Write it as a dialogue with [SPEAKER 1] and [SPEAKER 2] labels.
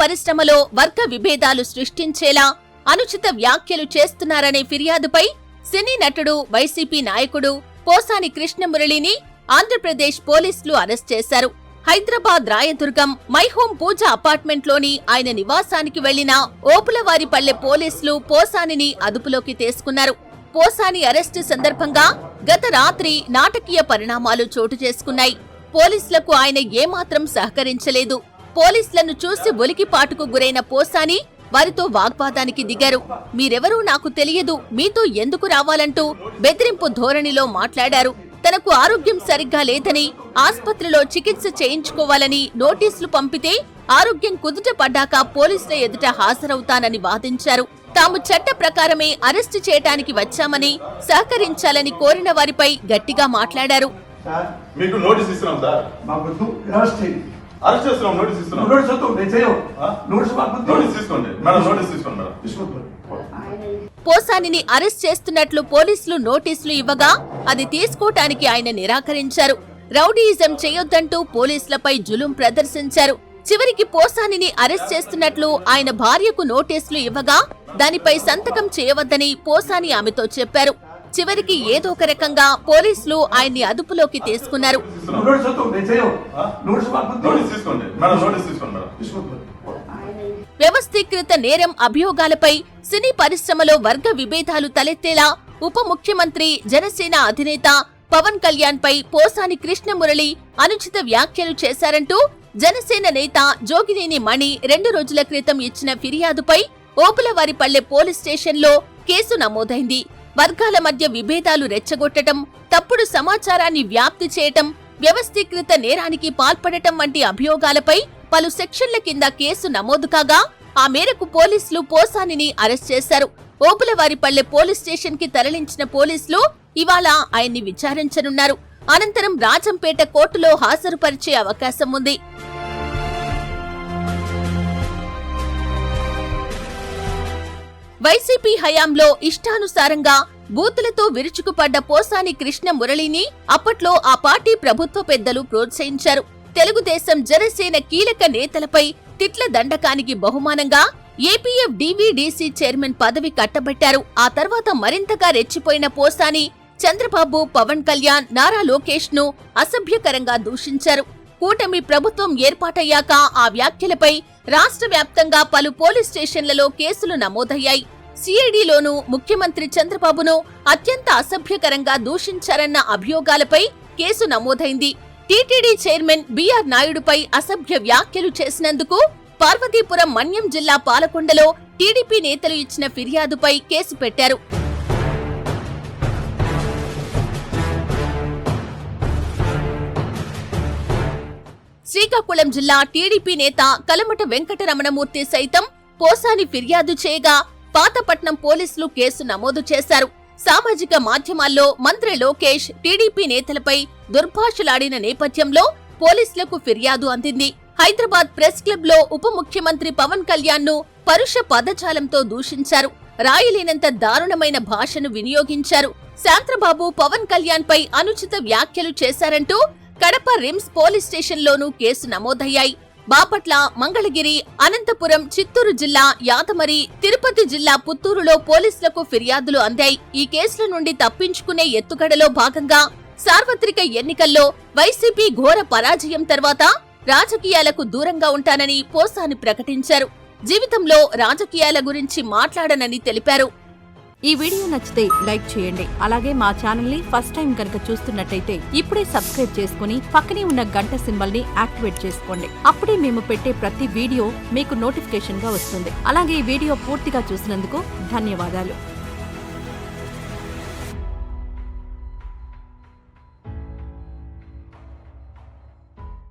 [SPEAKER 1] పరిశ్రమలో వర్గ విభేదాలు సృష్టించేలా అనుచిత వ్యాఖ్యలు చేస్తున్నారనే ఫిర్యాదుపై సినీ నటుడు, వైసీపీ నాయకుడు పోసాని కృష్ణమురళిని ఆంధ్రప్రదేశ్ పోలీసులు అరెస్ట్ చేశారు. హైదరాబాద్ రాయదుర్గం మైహోం పూజ అపార్ట్మెంట్లోని ఆయన నివాసానికి వెళ్లిన ఓపులవారిపల్లె పోలీసులు పోసానిని అదుపులోకి తీసుకున్నారు. పోసాని అరెస్టు సందర్భంగా గత రాత్రి నాటకీయ పరిణామాలు చోటు చేసుకున్నాయి. పోలీసులకు ఆయన ఏమాత్రం సహకరించలేదు. పోలీసులను చూసి ఉలికిపాటుకు గురైన పోసాని వారితో వాగ్వాదానికి దిగారు. మీరెవరూ నాకు తెలియదు, మీతో ఎందుకు రావాలంటూ బెదిరింపు ధోరణిలో మాట్లాడారు. తనకు ఆరోగ్యం సరిగ్గా లేదని, ఆస్పత్రిలో చికిత్స చేయించుకోవాలని నోటీసులు పంపితే ఆరోగ్యం కుదుట పడ్డాక పోలీసుల ఎదుట హాజరవుతానని వాదించారు. తాము చట్ట ప్రకారమే అరెస్టు చేయడానికి వచ్చామని, సహకరించాలని కోరిన వారిపై గట్టిగా మాట్లాడారు. పోసానిని అరెస్ట్ చేస్తున్నట్లు పోలీసులు నోటీసులు ఇవ్వగా అది తీసుకోవటానికి ఆయన నిరాకరించారు. రౌడీయిజం చేయొద్దంటూ పోలీసులపై జులుం ప్రదర్శించారు. చివరికి పోసానిని అరెస్ట్ చేస్తున్నట్లు ఆయన భార్యకు నోటీసులు ఇవ్వగా దానిపై సంతకం చేయవద్దని పోసాని ఆమెతో చెప్పారు. చివరికి ఏదో ఒక రకంగా పోలీసులు ఆయన్ని అదుపులోకి తీసుకున్నారు. వ్యవస్థీకృత నేరం అభియోగాలపై సినీ పరిశ్రమలో వర్గ విభేదాలు తలెత్తేలా ఉప ముఖ్యమంత్రి, జనసేన అధినేత పవన్ కళ్యాణ్ పై పోసాని కృష్ణమురళి అనుచిత వ్యాఖ్యలు చేశారంటూ జనసేన నేత జోగినేని మణి 2 రోజుల క్రితం ఇచ్చిన ఫిర్యాదుపై ఓపులవారిపల్లె పోలీస్ స్టేషన్లో కేసు నమోదైంది. వర్గాల మధ్య విభేదాలు రెచ్చగొట్టడం, తప్పుడు సమాచారాన్ని వ్యాప్తి చేయటం, వ్యవస్థీకృత నేరానికి పాల్పడటం వంటి అభియోగాలపై పలు సెక్షన్ల కింద కేసు నమోదు కాగా ఆ మేరకు పోలీసులు పోసానిని అరెస్ట్ చేశారు. ఓపులవారిపల్లె పోలీస్ స్టేషన్ కి తరలించిన పోలీసులు ఇవాళ ఆయన్ని విచారించనున్నారు. అనంతరం రాజంపేట కోర్టులో హాజరుపరిచే అవకాశం ఉంది. వైసీపీ హయాంలో ఇష్టానుసారంగా బూతులతో విరుచుకుపడ్డ పోసాని కృష్ణమురళిని అప్పట్లో ఆ పార్టీ ప్రభుత్వ పెద్దలు ప్రోత్సహించారు. తెలుగుదేశం, జనసేన కీలక నేతలపై తిట్ల దండకానికి బహుమానంగా ఏపీఎఫ్ డీవీడీసీ చైర్మన్ పదవి కట్టబెట్టారు. ఆ తర్వాత మరింతగా రెచ్చిపోయిన పోసాని చంద్రబాబు, పవన్ కళ్యాణ్, నారా లోకేష్ ను అసభ్యకరంగా దూషించారు. కూటమి ప్రభుత్వం ఏర్పాటయ్యాక ఆ వ్యాఖ్యలపై రాష్ట్ర వ్యాప్తంగా పలు పోలీస్ స్టేషన్లలో కేసులు నమోదయ్యాయి. సిఐడిలోనూ ముఖ్యమంత్రి చంద్రబాబును అత్యంత అసభ్యకరంగా దూషించారన్న అభియోగాలపై కేసు నమోదైంది. టీటీడీ చైర్మన్ బిఆర్ నాయుడుపై అసభ్య వ్యాఖ్యలు చేసినందుకు పార్వతీపురం, మన్యం జిల్లా పాలకొండలో టీడీపీ నేతలు ఇచ్చిన ఫిర్యాదుపై కేసు పెట్టారు. శ్రీకాకుళం జిల్లా టీడీపీ నేత కలమట వెంకటరమణమూర్తి సైతం పోసాని ఫిర్యాదు చేయగా పాతపట్నం పోలీసులు కేసు నమోదు చేశారు. సామాజిక మాధ్యమాల్లో మంత్రి లోకేష్ టీడీపీ నేతలపై దుర్భాషలాడిన నేపథ్యంలో పోలీసులకు ఫిర్యాదు అందింది. హైదరాబాద్ ప్రెస్ క్లబ్ లో ఉప ముఖ్యమంత్రి పవన్ కళ్యాణ్ ను పరుష పదజాలంతో దూషించారు. రాయలేనంత దారుణమైన భాషను వినియోగించారు. శాంత్రబాబు, పవన్ కళ్యాణ్ పై అనుచిత వ్యాఖ్యలు చేశారంటూ కడప రిమ్స్ పోలీస్ స్టేషన్లోనూ కేసు నమోదయ్యాయి. బాపట్ల, మంగళగిరి, అనంతపురం, చిత్తూరు జిల్లా యాదమరి, తిరుపతి జిల్లా పుత్తూరులో పోలీసులకు ఫిర్యాదులు అందాయి. ఈ కేసుల నుండి తప్పించుకునే ఎత్తుగడలో భాగంగా సార్వత్రిక ఎన్నికల్లో వైసీపీ ఘోర పరాజయం తర్వాత రాజకీయాలకు దూరంగా ఉంటానని పోసాని ప్రకటించారు. జీవితంలో రాజకీయాల గురించి మాట్లాడనని తెలిపారు.
[SPEAKER 2] ఈ వీడియో నచ్చితే లైక్ చేయండి. అలాగే మా ఛానల్ ని ఫస్ట్ టైం కనుక చూస్తున్నట్టయితే ఇప్పుడే సబ్స్క్రైబ్ చేసుకుని పక్కనే ఉన్న గంట సింబల్ ని యాక్టివేట్ చేసుకోండి. అప్పుడే మేము పెట్టే ప్రతి వీడియో మీకు నోటిఫికేషన్ గా వస్తుంది. అలాగే ఈ వీడియో పూర్తిగా చూసినందుకు ధన్యవాదాలు.